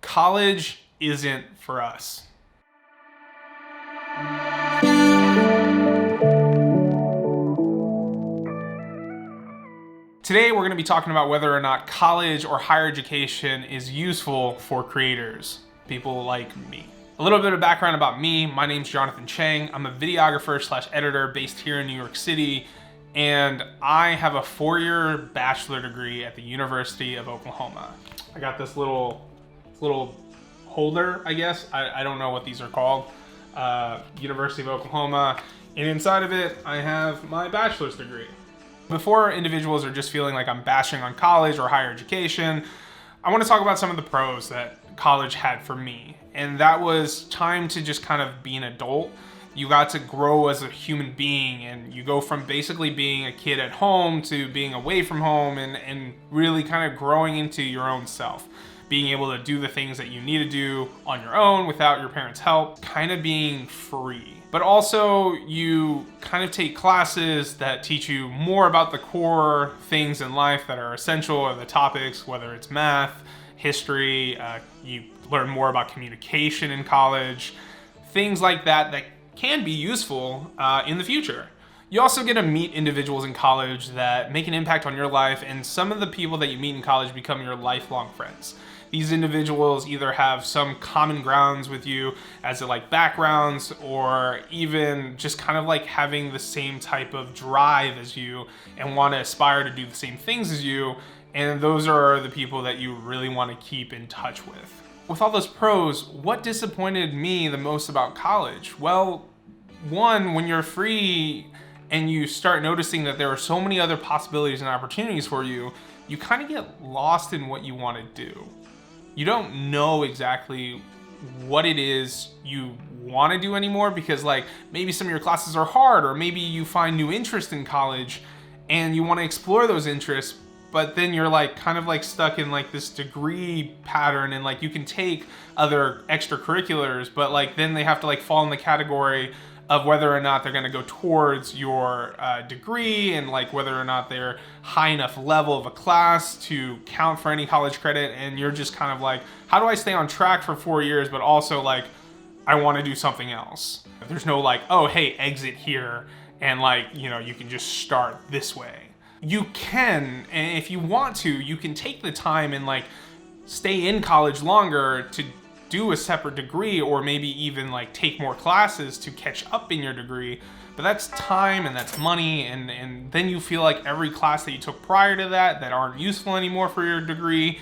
college isn't for us. Today, we're going to be talking about whether or not college or higher education is useful for creators, people like me. A little bit of background about me. My name's Jonathan Chang. I'm a videographer / editor based here in New York City, and I have a 4-year bachelor degree at the University of Oklahoma. I got this little holder, I guess. I don't know what these are called. University of Oklahoma, and inside of it, I have my bachelor's degree. Before individuals are just feeling like I'm bashing on college or higher education, I want to talk about some of the pros that college had for me. And that was time to just kind of be an adult. You got to grow as a human being, and you go from basically being a kid at home to being away from home and really kind of growing into your own self. Being able to do the things that you need to do on your own without your parents' help, kind of being free. But also you kind of take classes that teach you more about the core things in life that are essential, or the topics, whether it's math, history, you learn more about communication in college, things like that can be useful in the future. You also get to meet individuals in college that make an impact on your life, and some of the people that you meet in college become your lifelong friends. These individuals either have some common grounds with you as to like backgrounds, or even just kind of like having the same type of drive as you and want to aspire to do the same things as you. And those are the people that you really want to keep in touch with. With all those pros, what disappointed me the most about college? Well, one, when you're free and you start noticing that there are so many other possibilities and opportunities for you, you kind of get lost in what you want to do. You don't know exactly what it is you want to do anymore, because like maybe some of your classes are hard, or maybe you find new interest in college and you want to explore those interests, but then you're like kind of like stuck in like this degree pattern, and like you can take other extracurriculars, but like then they have to like fall in the category of whether or not they're going to go towards your degree, and like whether or not they're high enough level of a class to count for any college credit. And you're just kind of like, how do I stay on track for 4 years, but also like I want to do something else? There's no like, oh, hey, exit here, and like, you know, you can just start this way. You can, and if you want to, you can take the time and like stay in college longer to do a separate degree, or maybe even like take more classes to catch up in your degree. But that's time and that's money, and then you feel like every class that you took prior to that aren't useful anymore for your degree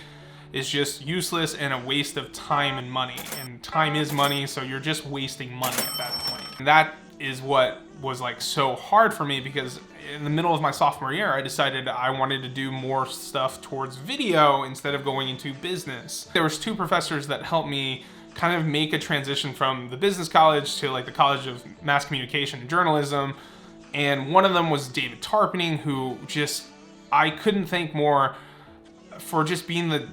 is just useless and a waste of time and money. And time is money, so you're just wasting money at that point. And that is what was like so hard for me, because in the middle of my sophomore year, I decided I wanted to do more stuff towards video instead of going into business. There was 2 professors that helped me kind of make a transition from the business college to like the College of Mass Communication and Journalism. And one of them was David Tarpening, who just, I couldn't thank more for just being the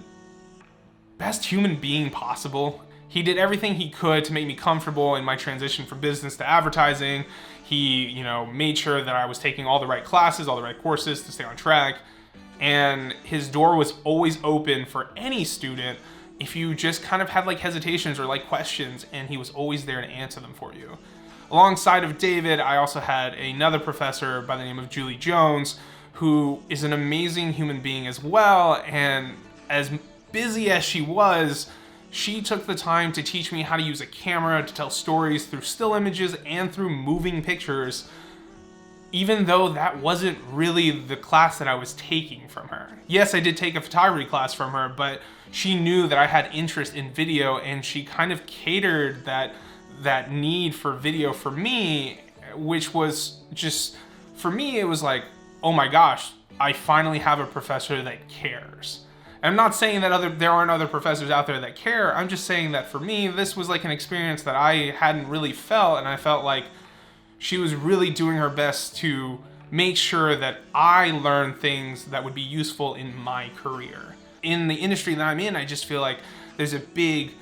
best human being possible. He did everything he could to make me comfortable in my transition from business to advertising. He, you know, made sure that I was taking all the right classes, all the right courses to stay on track. And his door was always open for any student if you just kind of had like hesitations or like questions, and he was always there to answer them for you. Alongside of David, I also had another professor by the name of Julie Jones, who is an amazing human being as well. And as busy as she was, she took the time to teach me how to use a camera to tell stories through still images and through moving pictures, even though that wasn't really the class that I was taking from her. Yes, I did take a photography class from her, but she knew that I had interest in video, and she kind of catered that need for video for me, which was just, for me, it was like, oh my gosh, I finally have a professor that cares. I'm not saying that there aren't other professors out there that care. I'm just saying that for me, this was like an experience that I hadn't really felt, and I felt like she was really doing her best to make sure that I learned things that would be useful in my career. In the industry that I'm in, I just feel like there's a big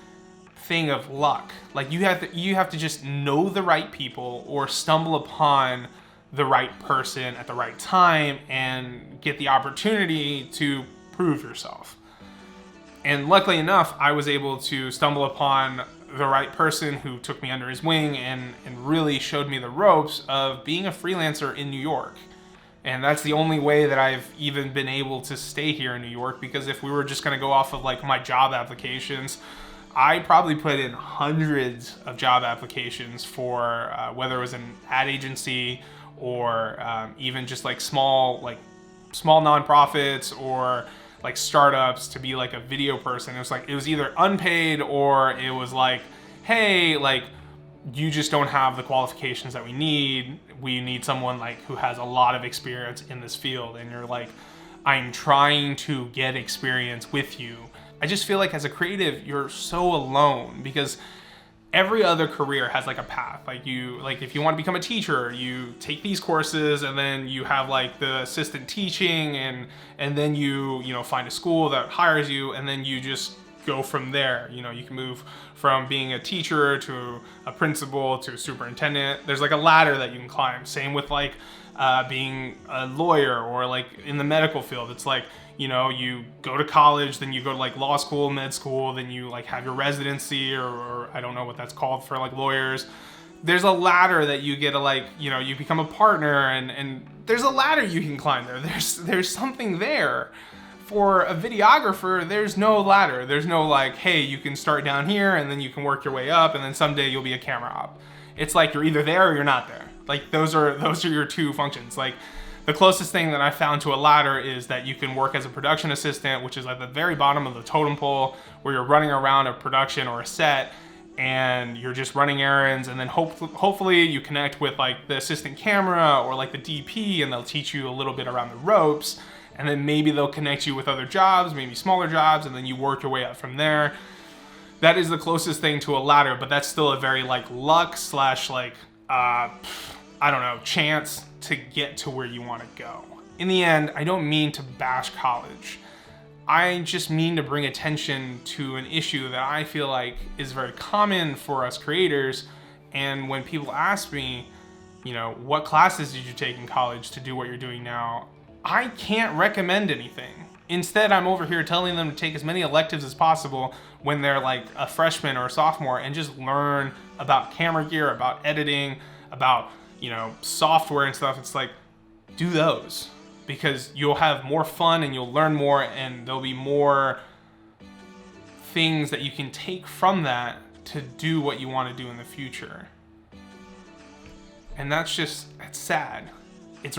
thing of luck. Like you have to just know the right people or stumble upon the right person at the right time and get the opportunity to prove yourself. And luckily enough, I was able to stumble upon the right person who took me under his wing and really showed me the ropes of being a freelancer in New York. And that's the only way that I've even been able to stay here in New York, because if we were just gonna go off of like my job applications, I probably put in hundreds of job applications for whether it was an ad agency or even just like small nonprofits or like startups to be like a video person. It was either unpaid or it was like, hey, like you just don't have the qualifications that we need. We need someone like who has a lot of experience in this field. And you're like, I'm trying to get experience with you. I just feel like as a creative, you're so alone, because every other career has like a path. Like if you want to become a teacher, you take these courses and then you have like the assistant teaching and then you find a school that hires you and then you just go from there. You can move from being a teacher to a principal to a superintendent. There's like a ladder that you can climb. Same with like being a lawyer or like in the medical field. It's like, you go to college, then you go to like law school, med school, then you like have your residency or I don't know what that's called for like lawyers. There's a ladder that you get to like, you become a partner and there's a ladder you can climb there. There's something there. For a videographer, there's no ladder. There's no like, hey, you can start down here and then you can work your way up and then someday you'll be a camera op. It's like you're either there or you're not there. Like those are your two functions. Like the closest thing that I found to a ladder is that you can work as a production assistant, which is at the very bottom of the totem pole, where you're running around a production or a set and you're just running errands, and then hopefully you connect with like the assistant camera or like the DP and they'll teach you a little bit around the ropes, and then maybe they'll connect you with other jobs, maybe smaller jobs, and then you work your way up from there. That is the closest thing to a ladder, but that's still a very like luck slash like I don't know, chance to get to where you want to go. In the end, I don't mean to bash college. I just mean to bring attention to an issue that I feel like is very common for us creators. And when people ask me, what classes did you take in college to do what you're doing now? I can't recommend anything. Instead, I'm over here telling them to take as many electives as possible when they're like a freshman or a sophomore and just learn about camera gear, about editing, about software and stuff. It's like, do those, because you'll have more fun and you'll learn more and there'll be more things that you can take from that to do what you want to do in the future. And that's sad. It's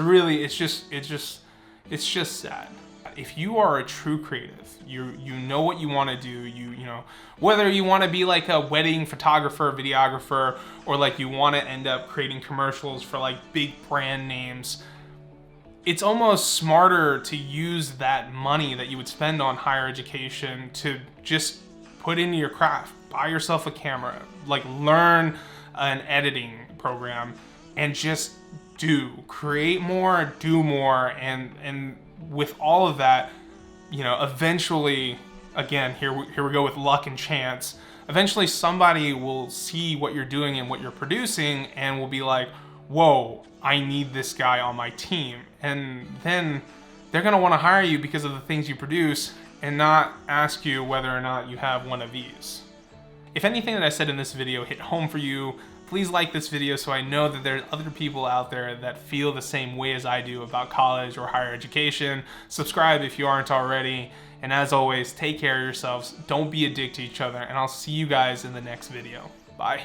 just sad. If you are a true creative, you know what you want to do, whether you want to be like a wedding photographer, videographer, or like you want to end up creating commercials for like big brand names, it's almost smarter to use that money that you would spend on higher education to just put into your craft. Buy yourself a camera, like learn an editing program, and just create more, do more, and with all of that, eventually, again, here we go with luck and chance. Eventually somebody will see what you're doing and what you're producing and will be like, whoa, I need this guy on my team. And then they're gonna wanna hire you because of the things you produce and not ask you whether or not you have one of these. If anything that I said in this video hit home for you, please like this video so I know that there's other people out there that feel the same way as I do about college or higher education. Subscribe if you aren't already. And as always, take care of yourselves. Don't be a dick to each other. And I'll see you guys in the next video. Bye.